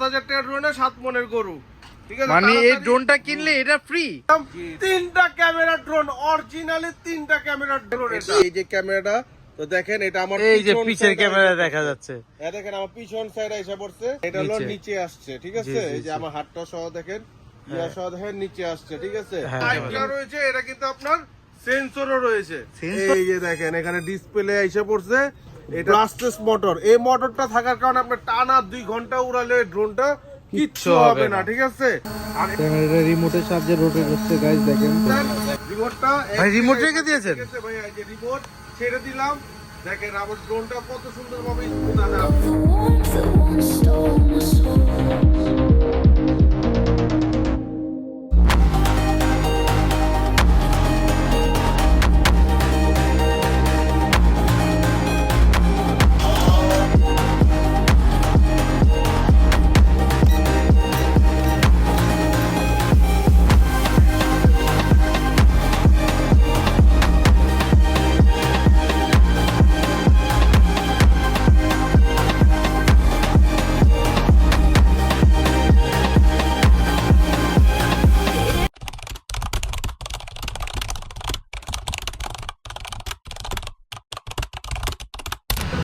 7,000 টাকা ড্রোনে 7 মনের গরু, ঠিক আছে? মানে এই ড্রোনটা কিনলে এটা ফ্রি? 3টা ক্যামেরা ড্রোন, অরিজিনালি 3টা ক্যামেরা ড্রোন। এই যে ক্যামেরাটা তো দেখেন, এটা আমার এই যে পিছের ক্যামেরা দেখা যাচ্ছে, দেখেন আমার পিছন সাইডে এসে পড়ছে, এটা হলো নিচে আসছে, ঠিক আছে? এই যে আমার হাতটা সহ দেখেন, ইয়া সহ দেখেন নিচে আসছে, ঠিক আছে? লাইটটা রয়েছে, এটা কিন্তু আপনার সেন্সরও রয়েছে। এই যে দেখেন এখানে ডিসপ্লে এসে পড়ছে, এটা ব্লাস্টেস মোটর। এই মোটরটা থাকার কারণে আপনার টানা 2 ঘন্টা উড়ালে ড্রোনটা কিচ্ছু হবে না, ঠিক আছে? আর ক্যামেরাটা রিমোটের সাহায্যে রোটেট হচ্ছে গাইস, দেখেন। রিমোটটা ভাই রিমোট রেখে দিয়েছেন? ঠিক আছে ভাই, এই যে রিমোট ছেড়ে দিলাম, দেখেন আমার ড্রোনটা কত সুন্দরভাবে স্মুথ আছে। The warmth that once stole my soul.